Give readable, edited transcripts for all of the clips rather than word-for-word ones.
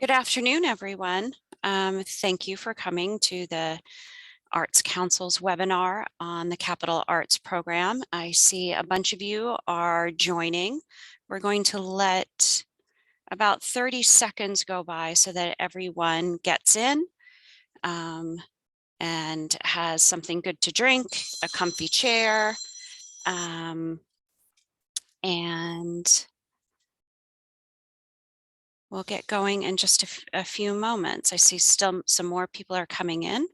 Good afternoon, everyone. Thank you for coming to the Arts Council's webinar on the Capital Arts Program. I see a bunch of you are joining. We're going to let about 30 seconds go by so that everyone gets in and has something good to drink, a comfy chair, and we'll get going in just a few moments. I see still some more people are coming in.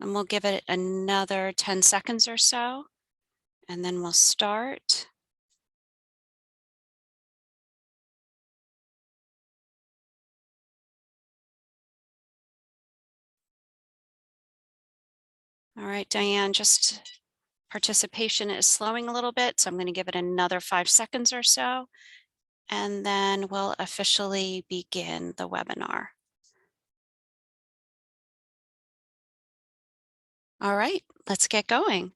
And we'll give it another 10 seconds or so, and then we'll start. All right, Diane, just participation is slowing a little bit, so I'm going to give it another 5 seconds or so, and then we'll officially begin the webinar. All right, let's get going.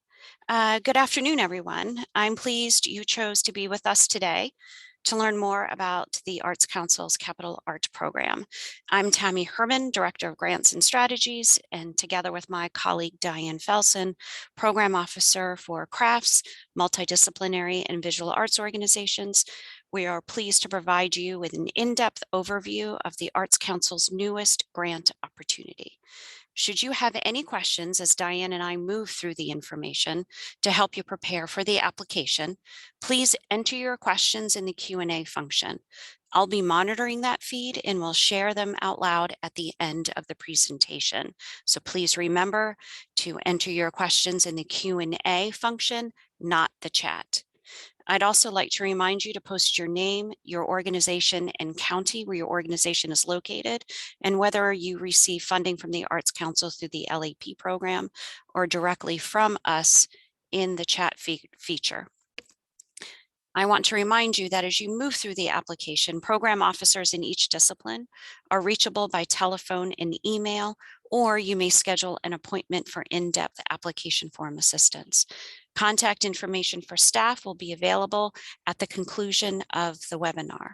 Good afternoon, everyone. I'm pleased you chose to be with us today to learn more about the Arts Council's Capital Art Program. I'm Tammy Herman, Director of Grants and Strategies, and together with my colleague Diane Felsen, Program Officer for Crafts, Multidisciplinary and Visual Arts Organizations, we are pleased to provide you with an in-depth overview of the Arts Council's newest grant opportunity. Should you have any questions as Diane and I move through the information to help you prepare for the application, please enter your questions in the Q&A function. I'll be monitoring that feed and will share them out loud at the end of the presentation. So please remember to enter your questions in the Q&A function, not the chat. I'd also like to remind you to post your name, your organization, and county where your organization is located, and whether you receive funding from the Arts Council through the LAP program or directly from us in the chat feature. I want to remind you that as you move through the application, program officers in each discipline are reachable by telephone and email, or you may schedule an appointment for in-depth application form assistance. Contact information for staff will be available at the conclusion of the webinar.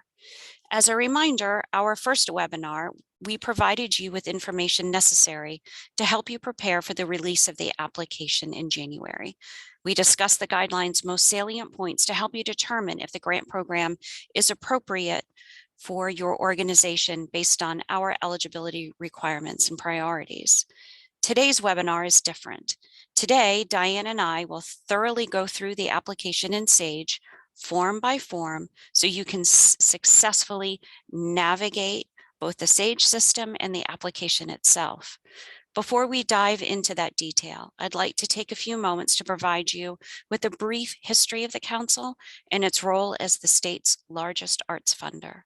As a reminder, our first webinar, we provided you with information necessary to help you prepare for the release of the application in January. We discussed the guidelines' most salient points to help you determine if the grant program is appropriate for your organization based on our eligibility requirements and priorities. Today's webinar is different. Today, Diane and I will thoroughly go through the application in Sage, form by form, so you can successfully navigate both the Sage system and the application itself. Before we dive into that detail, I'd like to take a few moments to provide you with a brief history of the Council and its role as the state's largest arts funder.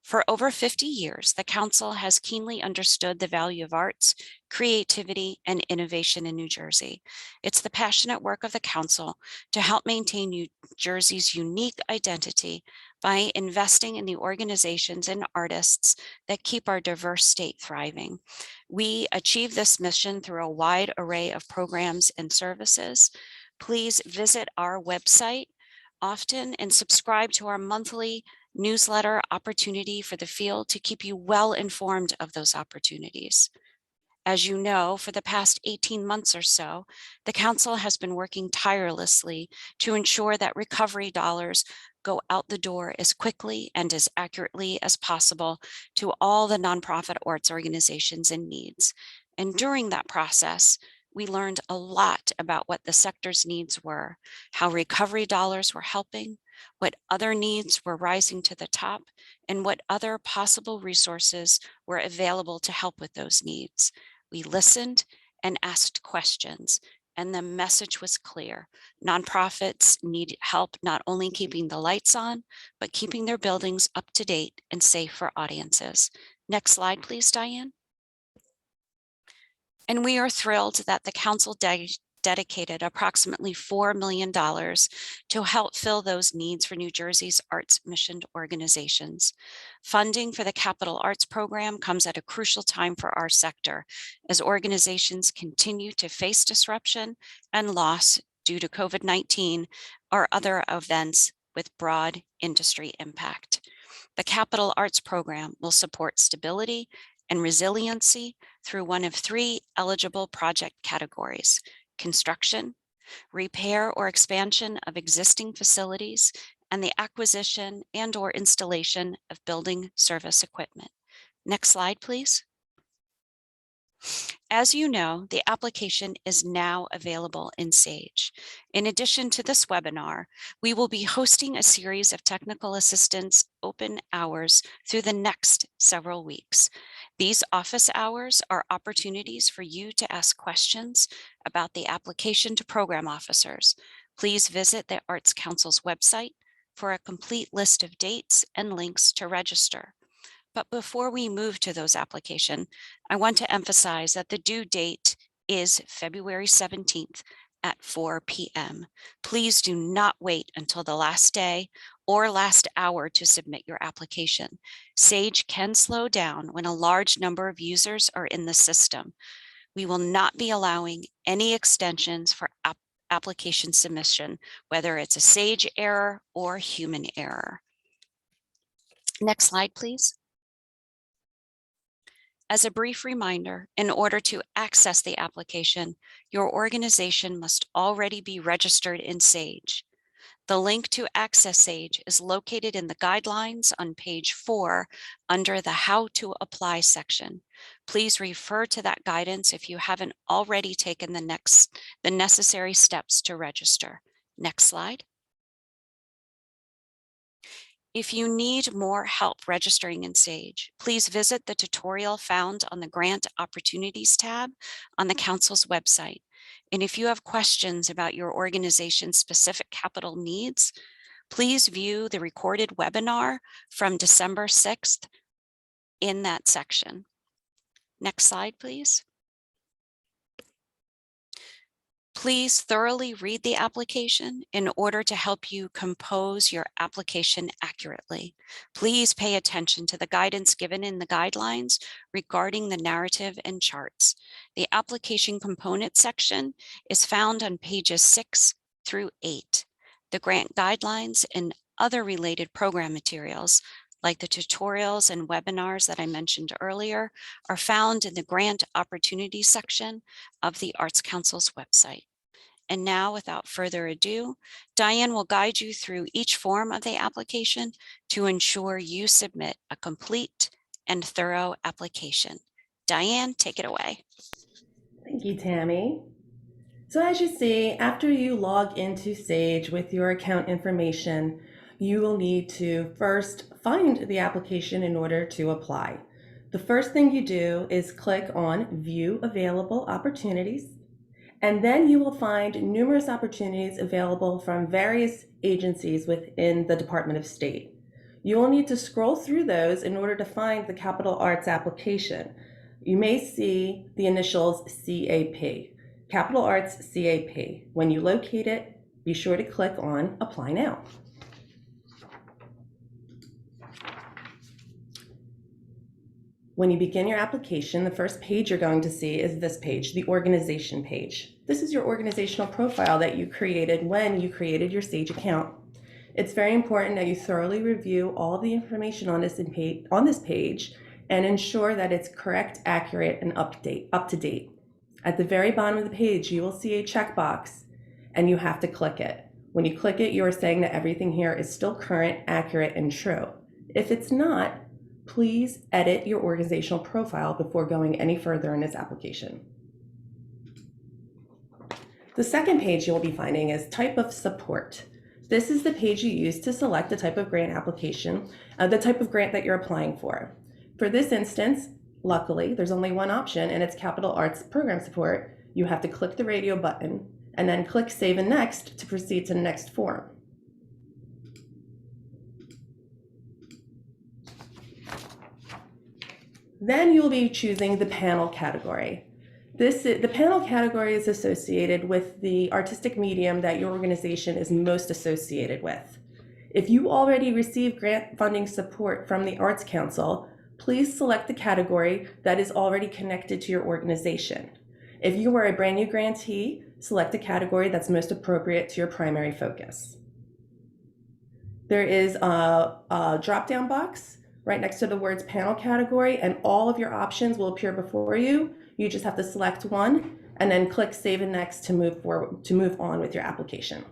For over 50 years, the Council has keenly understood the value of arts, creativity, and innovation in New Jersey. It's the passionate work of the Council to help maintain New Jersey's unique identity by investing in the organizations and artists that keep our diverse state thriving. We achieve this mission through a wide array of programs and services. Please visit our website often and subscribe to our monthly newsletter Opportunity for the Field to keep you well informed of those opportunities. As you know, for the past 18 months or so, the Council has been working tirelessly to ensure that recovery dollars go out the door as quickly and as accurately as possible to all the nonprofit arts organizations in needs. And during that process, we learned a lot about what the sector's needs were, how recovery dollars were helping, what other needs were rising to the top, and what other possible resources were available to help with those needs. We listened and asked questions, and the message was clear. Nonprofits need help not only keeping the lights on, but keeping their buildings up to date and safe for audiences. Next slide, please, Diane. And we are thrilled that the Council dedicated approximately $4 million to help fill those needs for New Jersey's arts missioned organizations. Funding for the Capital Arts Program comes at a crucial time for our sector as organizations continue to face disruption and loss due to COVID-19 or other events with broad industry impact. The Capital Arts Program will support stability and resiliency through one of 3 eligible project categories: construction, repair or expansion of existing facilities, and the acquisition and/or installation of building service equipment. Next slide, please. As you know, the application is now available in Sage. In addition to this webinar, we will be hosting a series of technical assistance open hours through the next several weeks. These office hours are opportunities for you to ask questions about the application to program officers. Please visit the Arts Council's website for a complete list of dates and links to register. But before we move to those applications, I want to emphasize that the due date is February 17th at 4 p.m. Please do not wait until the last day or last hour to submit your application. Sage can slow down when a large number of users are in the system. We will not be allowing any extensions for application submission, whether it's a Sage error or human error. Next slide, please. As a brief reminder, in order to access the application, your organization must already be registered in Sage. The link to access Sage is located in the guidelines on page 4 under the How to Apply section. Please refer to that guidance if you haven't already taken the necessary steps to register. Next slide. If you need more help registering in Sage, please visit the tutorial found on the Grant Opportunities tab on the Council's website. And if you have questions about your organization's specific capital needs, please view the recorded webinar from December 6th in that section. Next slide, please. Please thoroughly read the application in order to help you compose your application accurately. Please pay attention to the guidance given in the guidelines regarding the narrative and charts. The application component section is found on pages 6 through 8. The grant guidelines and other related program materials, like the tutorials and webinars that I mentioned earlier, are found in the Grant Opportunities section of the Arts Council's website. And now, without further ado, Diane will guide you through each form of the application to ensure you submit a complete and thorough application. Diane, take it away. Thank you, Tammy. So as you see, after you log into Sage with your account information, you will need to first find the application in order to apply. The first thing you do is click on View Available Opportunities, and then you will find numerous opportunities available from various agencies within the Department of State. You will need to scroll through those in order to find the Capital Arts application. You may see the initials CAP, Capital Arts CAP. When you locate it, be sure to click on Apply Now. When you begin your application, the first page you're going to see is this page, the organization page. This is your organizational profile that you created when you created your Sage account. It's very important that you thoroughly review all the information on this page and ensure that it's correct, accurate, and up to date. At the very bottom of the page, you will see a checkbox, and you have to click it. When you click it, you are saying that everything here is still current, accurate, and true. If it's not, please edit your organizational profile before going any further in this application. The second page you'll be finding is Type of Support. This is the page you use to select the type of grant application, the type of grant that you're applying for. For this instance, luckily, there's only one option, and it's Capital Arts Program Support. You have to click the radio button and then click Save and Next to proceed to the next form. Then you'll be choosing the panel category. The panel category is associated with the artistic medium that your organization is most associated with. If you already receive grant funding support from the Arts Council, please select the category that is already connected to your organization. If you are a brand new grantee, select the category that's most appropriate to your primary focus. There is a drop-down box right next to the words panel category, and all of your options will appear before you. You just have to select one and then click Save and Next to move forward, to move on with your application.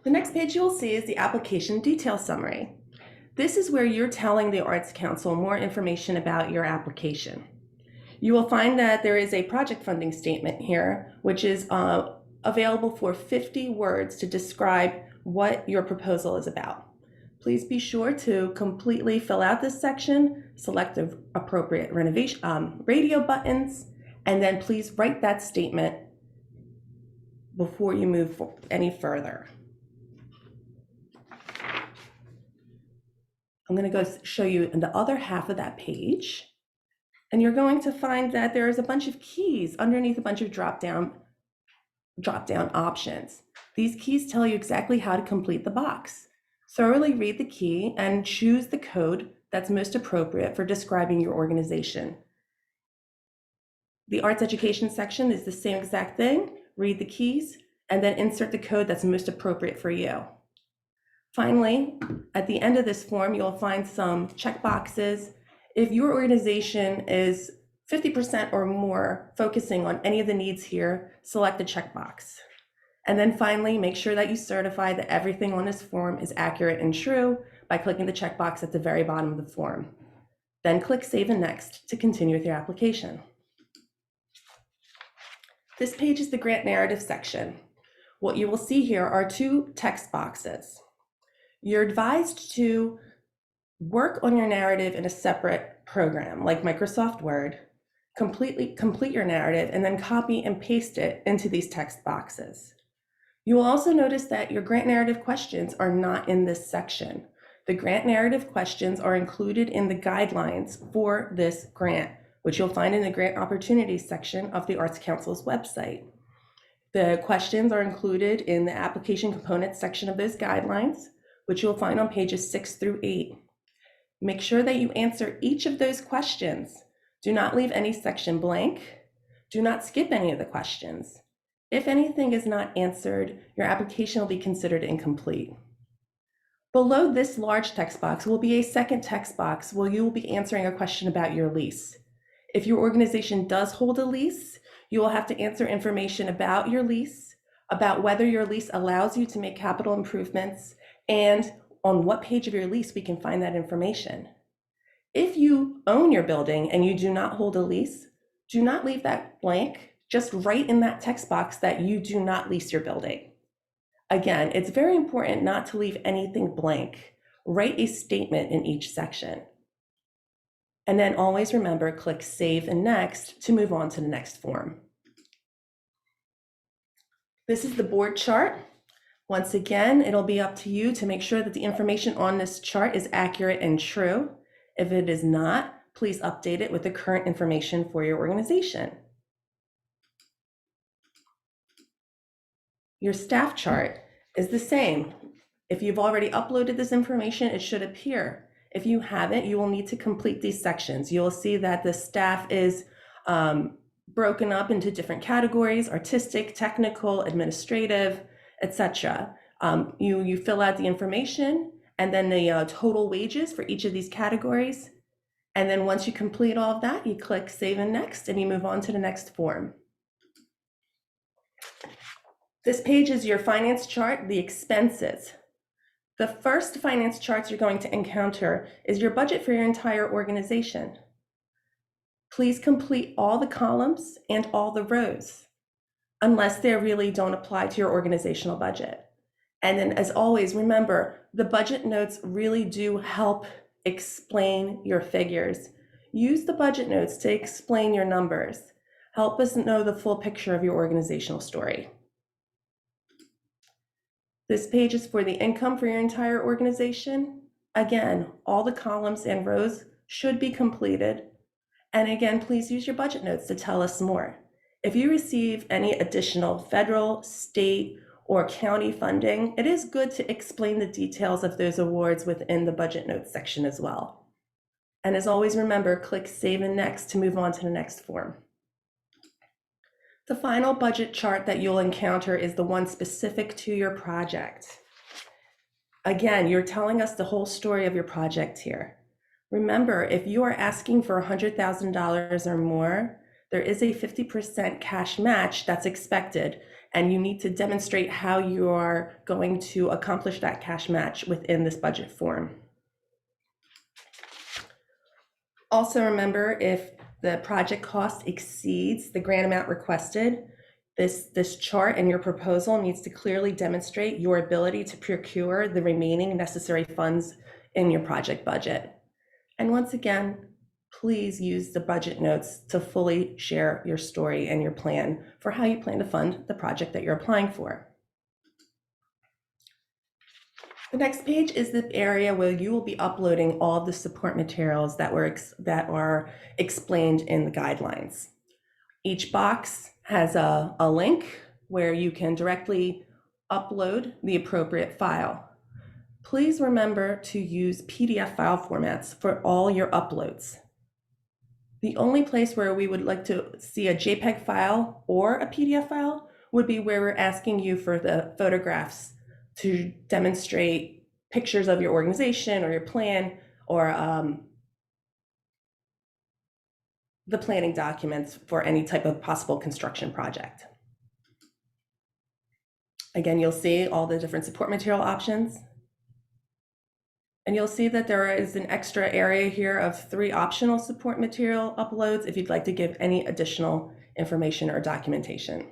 The next page you will see is the application detail summary. This is where you're telling the Arts Council more information about your application. You will find that there is a project funding statement here, which is available for 50 words to describe what your proposal is about. Please be sure to completely fill out this section, select the appropriate radio buttons, and then please write that statement before you move any further. I'm going to go show you the other half of that page, and you're going to find that there is a bunch of keys underneath a bunch of drop-down options. These keys tell you exactly how to complete the box. Thoroughly read the key and choose the code that's most appropriate for describing your organization. The arts education section is the same exact thing. Read the keys and then insert the code that's most appropriate for you. Finally, at the end of this form, you'll find some check boxes. If your organization is 50% or more focusing on any of the needs here, select the checkbox. And then finally, make sure that you certify that everything on this form is accurate and true by clicking the checkbox at the very bottom of the form. Then click Save and Next to continue with your application. This page is the grant narrative section. What you will see here are two text boxes. You're advised to work on your narrative in a separate program like Microsoft Word, complete your narrative, and then copy and paste it into these text boxes. You will also notice that your grant narrative questions are not in this section. The grant narrative questions are included in the guidelines for this grant, which you'll find in the grant opportunities section of the Arts Council's website. The questions are included in the application components section of those guidelines, which you'll find on pages 6 through 8. Make sure that you answer each of those questions. Do not leave any section blank. Do not skip any of the questions. If anything is not answered, your application will be considered incomplete. Below this large text box will be a second text box where you will be answering a question about your lease. If your organization does hold a lease, you will have to answer information about your lease, about whether your lease allows you to make capital improvements, and on what page of your lease we can find that information. If you own your building and you do not hold a lease, do not leave that blank. Just write in that text box that you do not lease your building. Again, it's very important not to leave anything blank. Write a statement in each section. And then always remember, click Save and Next to move on to the next form. This is the board chart. Once again, it'll be up to you to make sure that the information on this chart is accurate and true. If it is not, please update it with the current information for your organization. Your staff chart is the same. If you've already uploaded this information, it should appear. If you haven't, you will need to complete these sections. You'll see that the staff is broken up into different categories: artistic, technical, administrative, etc. You fill out the information and then the total wages for each of these categories. And then once you complete all of that, you click Save and Next and you move on to the next form. This page is your finance chart, the expenses. The first finance charts you're going to encounter is your budget for your entire organization. Please complete all the columns and all the rows, unless they really don't apply to your organizational budget. And then, as always, remember, the budget notes really do help explain your figures. Use the budget notes to explain your numbers. Help us know the full picture of your organizational story. This page is for the income for your entire organization. Again, all the columns and rows should be completed. And again, please use your budget notes to tell us more. If you receive any additional federal, state, or county funding, it is good to explain the details of those awards within the budget notes section as well. And as always, remember, click Save and Next to move on to the next form. The final budget chart that you'll encounter is the one specific to your project. Again, you're telling us the whole story of your project here. Remember, if you are asking for $100,000 or more, there is a 50% cash match that's expected, and you need to demonstrate how you are going to accomplish that cash match within this budget form. Also remember, if the project cost exceeds the grant amount requested, this chart and your proposal needs to clearly demonstrate your ability to procure the remaining necessary funds in your project budget. And once again, please use the budget notes to fully share your story and your plan for how you plan to fund the project that you're applying for. The next page is the area where you will be uploading all of the support materials that are explained in the guidelines. Each box has a link where you can directly upload the appropriate file. Please remember to use PDF file formats for all your uploads. The only place where we would like to see a JPEG file or a PDF file would be where we're asking you for the photographs to demonstrate pictures of your organization or your plan, or the planning documents for any type of possible construction project. Again, you'll see all the different support material options. And you'll see that there is an extra area here of 3 optional support material uploads if you'd like to give any additional information or documentation.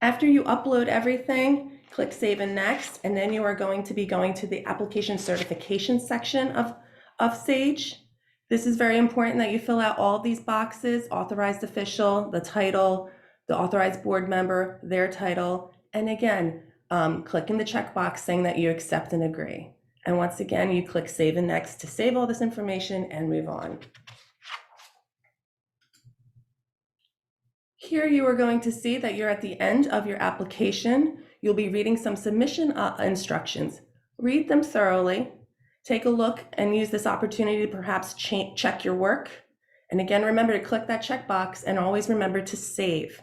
After you upload everything, click Save and Next, and then you are going to be going to the application certification section of Sage. This is very important that you fill out all of these boxes: authorized official, the title, the authorized board member, their title, and again, clicking the checkbox saying that you accept and agree. And once again, you click Save and Next to save all this information and move on. Here you are going to see that you're at the end of your application. You'll be reading some submission instructions. Read them thoroughly. Take a look and use this opportunity to perhaps check your work. And again, remember to click that checkbox and always remember to save.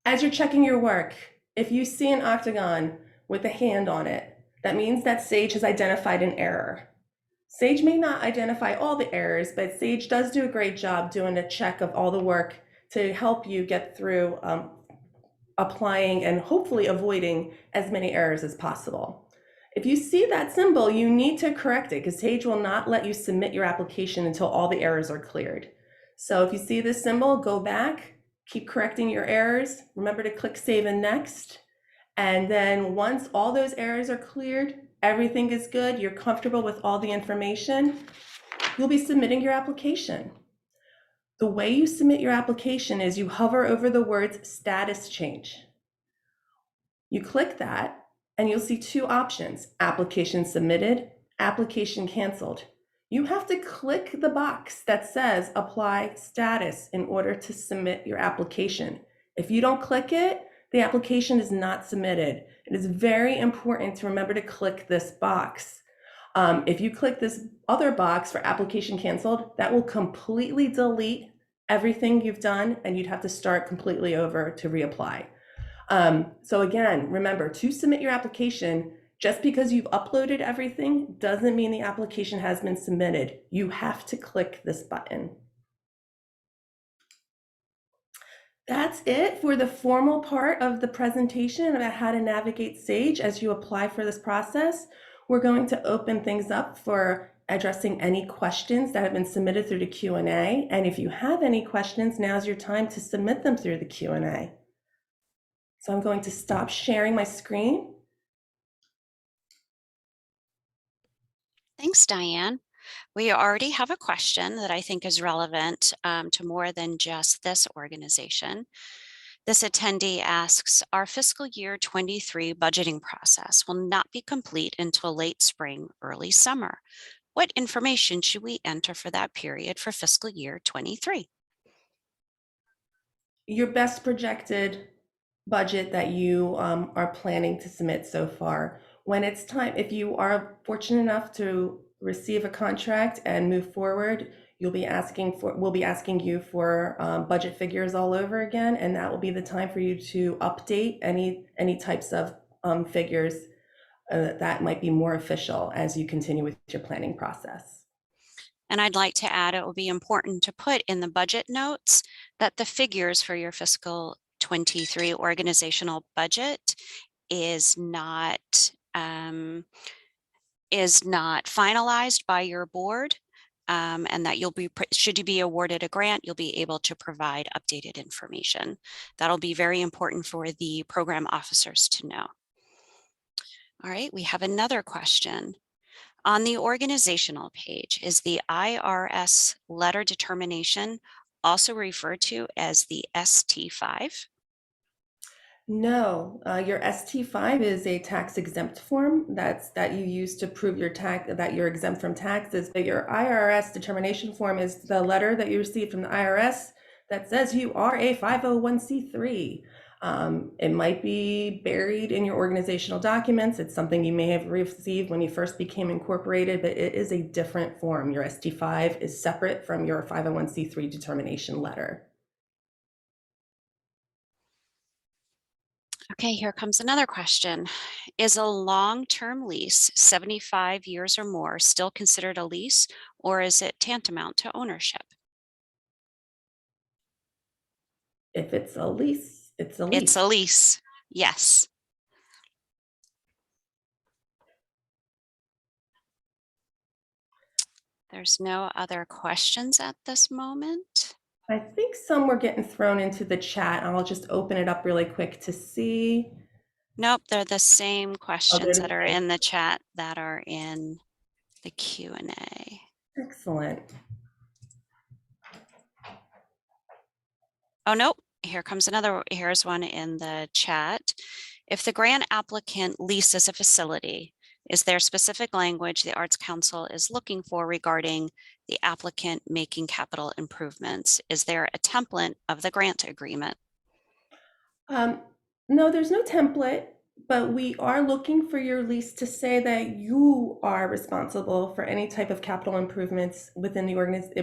As you're checking your work, if you see an octagon with a hand on it, that means that Sage has identified an error. Sage may not identify all the errors, but Sage does do a great job doing a check of all the work to help you get through applying and hopefully avoiding as many errors as possible. If you see that symbol, you need to correct it, because Sage will not let you submit your application until all the errors are cleared. So if you see this symbol, go back, keep correcting your errors. Remember to click Save and Next. And then once all those errors are cleared, everything is good, you're comfortable with all the information, you'll be submitting your application. The way you submit your application is you hover over the words status change. You click that and you'll see 2 options: application submitted, application canceled. You have to click the box that says apply status in order to submit your application. If you don't click it, the application is not submitted. It is very important to remember to click this box. If you click this other box for application canceled, that will completely delete everything you've done, and you'd have to start completely over to reapply. So again, remember to submit your application. Just because you've uploaded everything doesn't mean the application has been submitted. You have to click this button. That's it for the formal part of the presentation about how to navigate Sage as you apply for this process. We're going to open things up for addressing any questions that have been submitted through the Q&A. And if you have any questions, now's your time to submit them through the Q&A. So I'm going to stop sharing my screen. Thanks, Diane. We already have a question that I think is relevant to more than just this organization. This attendee asks, our fiscal year 23 budgeting process will not be complete until late spring, early summer. What information should we enter for that period for fiscal year 23? Your best projected budget that you are planning to submit so far. When it's time, if you are fortunate enough to receive a contract and move forward, we'll be asking you for budget figures all over again, and that will be the time for you to update any types of figures that might be more official as you continue with your planning process. And I'd like to add, it will be important to put in the budget notes that the figures for your fiscal 23 organizational budget is not finalized by your board, and that should you be awarded a grant, you'll be able to provide updated information. That'll be very important for the program officers to know. All right, we have another question. On the organizational page, is the IRS letter determination also referred to as the ST5? No, your ST5 is a tax exempt form that you use to prove that you're exempt from taxes. But your IRS determination form is the letter that you receive from the IRS that says you are a 501c3. It might be buried in your organizational documents. It's something you may have received when you first became incorporated, but it is a different form. Your ST5 is separate from your 501c3 determination letter. Okay, here comes another question. Is a long-term lease, 75 years or more, still considered a lease, or is it tantamount to ownership? If it's a lease, it's a It's a lease. lease. Yes. There's no other questions at this moment. I think some were getting thrown into the chat. I'll just open it up really quick to see. Nope, they're the same Oh, they're questions the that are same. in the chat that are in the Q&A. Excellent. Oh, nope. Here's one in the chat. If the grant applicant leases a facility, is there specific language the Arts Council is looking for regarding the applicant making capital improvements? Is there a template of the grant agreement? Um, no, there's no template, but we are looking for your lease to say that you are responsible for any type of capital improvements within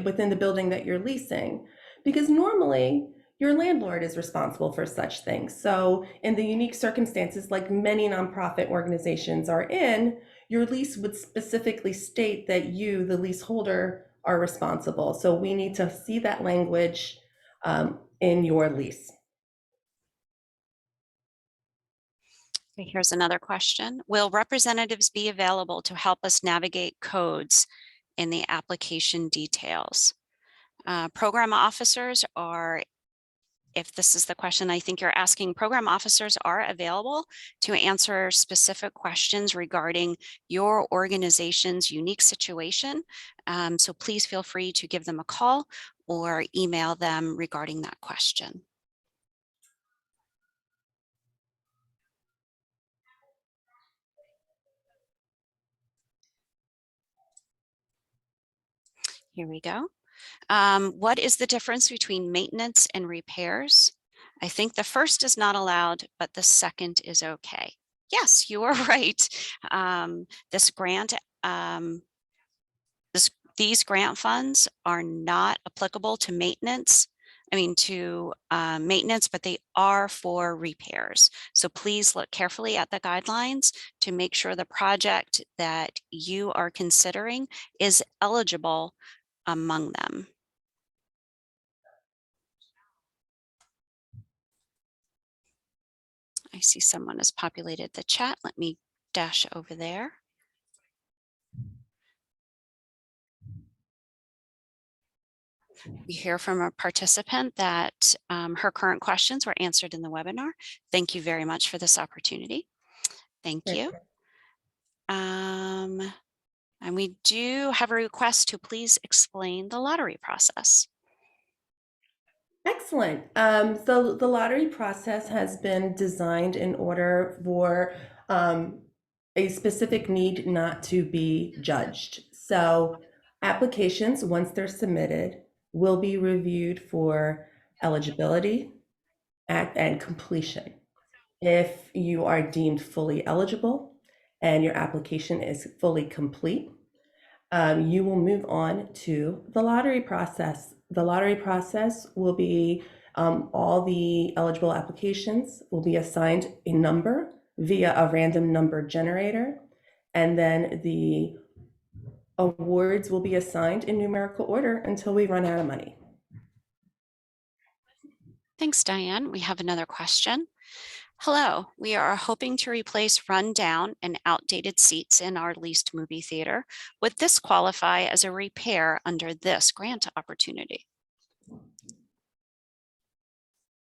within the building that you're leasing. Because normally your landlord is responsible for such things. So in the unique circumstances like many nonprofit organizations are in, your lease would specifically state that you, the leaseholder, are responsible. So we need to see that language in your lease. Okay, here's another question. Will representatives be available to help us navigate codes in the application details? Program officers are, if this is the question I think you're asking, program officers are available to answer specific questions regarding your organization's unique situation. So please feel free to give them a call or email them regarding that question. Here we go. What is the difference between maintenance and repairs? I think the first is not allowed, but the second is okay. Yes, you are right. This grant, these grant funds are not applicable to maintenance. Maintenance, but they are for repairs. So please look carefully at the guidelines to make sure the project that you are considering is eligible among them. I see someone has populated the chat. Let me dash over there. We hear from a participant that her current questions were answered in the webinar. Thank you very much for this opportunity. Thank you. And we do have a request to please explain the lottery process. Excellent. So the lottery process has been designed in order for a specific need not to be judged. So applications, once they're submitted, will be reviewed for eligibility and completion. If you are deemed fully eligible and your application is fully complete, you will move on to the lottery process. The lottery process will be all the eligible applications will be assigned a number via a random number generator, and then the awards will be assigned in numerical order until we run out of money. Thanks, Diane. We have another question. Hello, we are hoping to replace rundown and outdated seats in our leased movie theater. Would this qualify as a repair under this grant opportunity?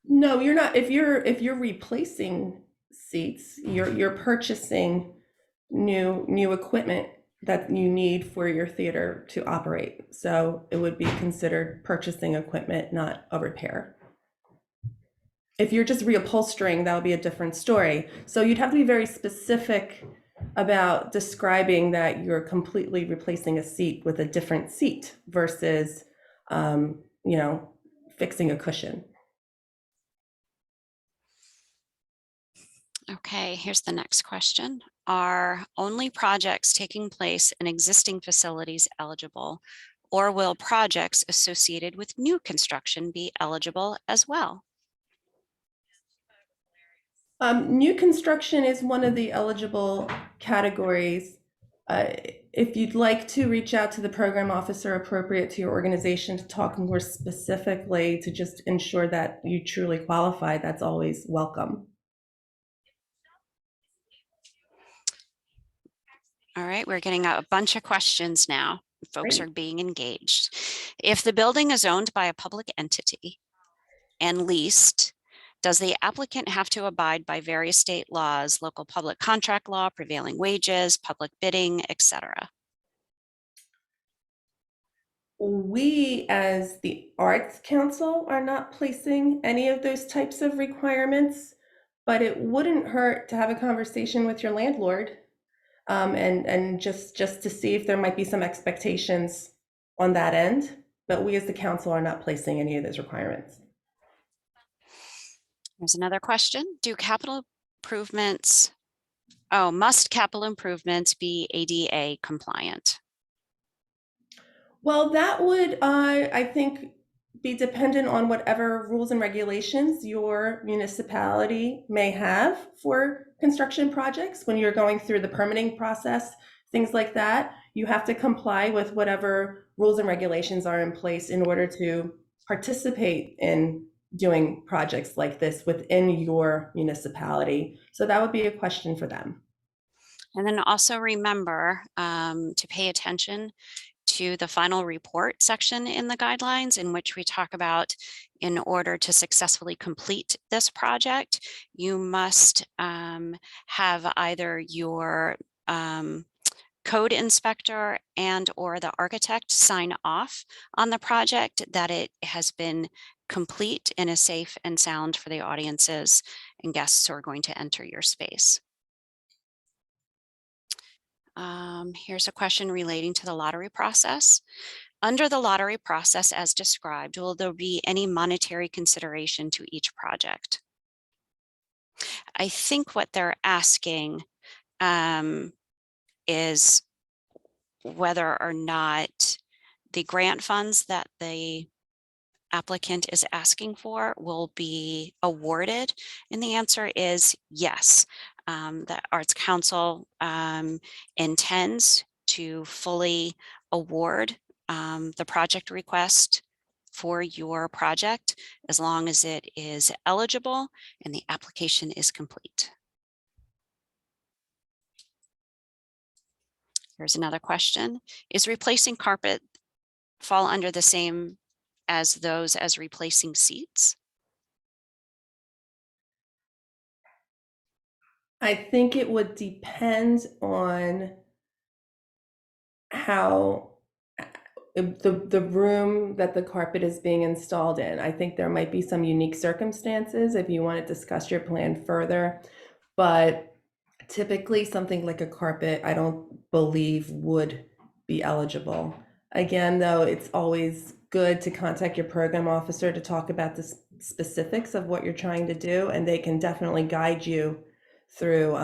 No, you're not. If you're replacing seats, you're purchasing new equipment that you need for your theater to operate. So it would be considered purchasing equipment, not a repair. If you're just reupholstering, that would be a different story. So you'd have to be very specific about describing that you're completely replacing a seat with a different seat versus, you know, fixing a cushion. Okay, here's the next question. Are only projects taking place in existing facilities eligible, or will projects associated with new construction be eligible as well? New construction is one of the eligible categories. If you'd like to reach out to the program officer appropriate to your organization to talk more specifically to just ensure that you truly qualify, that's always welcome. All right, we're getting a bunch of questions now. Folks Great. are being engaged. If the building is owned by a public entity and leased, does the applicant have to abide by various state laws, local public contract law, prevailing wages, public bidding, etc.? We, as the Arts Council, are not placing any of those types of requirements, but it wouldn't hurt to have a conversation with your landlord, and just to see if there might be some expectations on that end. But we, as the council, are not placing any of those requirements. There's another question. Do capital improvements, must capital improvements be ADA compliant? Well, that would, I think, be dependent on whatever rules and regulations your municipality may have for construction projects. When you're going through the permitting process, things like that, you have to comply with whatever rules and regulations are in place in order to participate in doing projects like this within your municipality. So that would be a question for them. And then also remember to pay attention to the final report section in the guidelines, in which we talk about, in order to successfully complete this project, you must have either your code inspector and or the architect sign off on the project that it has been complete and is safe and sound for the audiences and guests who are going to enter your space. Here's a question relating to the lottery process. Under the lottery process as described, will there be any monetary consideration to each project? I think what they're asking is whether or not the grant funds that the applicant is asking for will be awarded, and the answer is yes. The Arts Council intends to fully award the project request for your project as long as it is eligible and the application is complete. Here's another question. Is replacing carpet fall under the same as those as replacing seats? I think it would depend on how the room that the carpet is being installed in. I think there might be some unique circumstances if you want to discuss your plan further, but typically something like a carpet, I don't believe would be eligible. Again, though, it's always good to contact your program officer to talk about the specifics of what you're trying to do, and they can definitely guide you through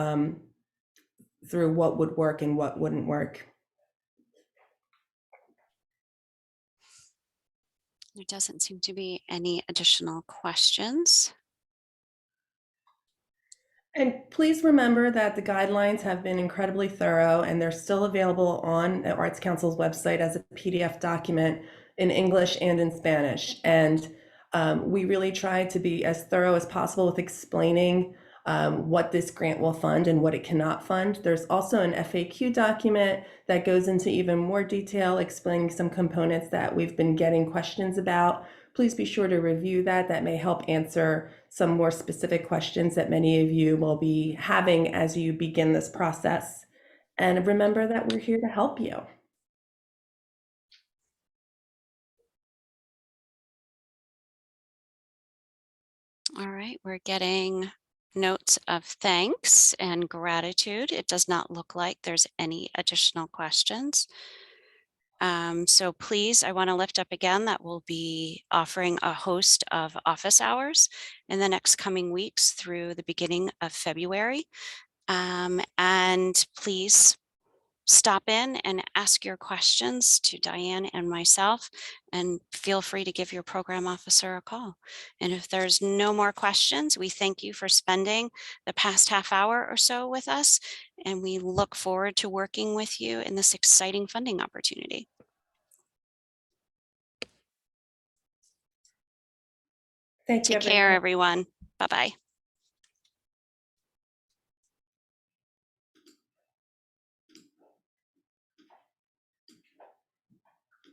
through what would work and what wouldn't work. There doesn't seem to be any additional questions. And please remember that the guidelines have been incredibly thorough and they're still available on the Arts Council's website as a PDF document in English and in Spanish. And we really try to be as thorough as possible with explaining what this grant will fund and what it cannot fund. There's also an FAQ document that goes into even more detail, explaining some components that we've been getting questions about. Please be sure to review that. That may help answer some more specific questions that many of you will be having as you begin this process. And remember that we're here to help you. All right, we're getting notes of thanks and gratitude. It does not look like there's any additional questions. So please, I want to lift up again that we'll be offering a host of office hours in the next coming weeks through the beginning of February. And please stop in and ask your questions to Diane and myself, and feel free to give your program officer a call. And if there's no more questions, we thank you for spending the past half hour or so with us, and we look forward to working with you in this exciting funding opportunity. Thank you, Take care, everyone. everyone. Bye-bye.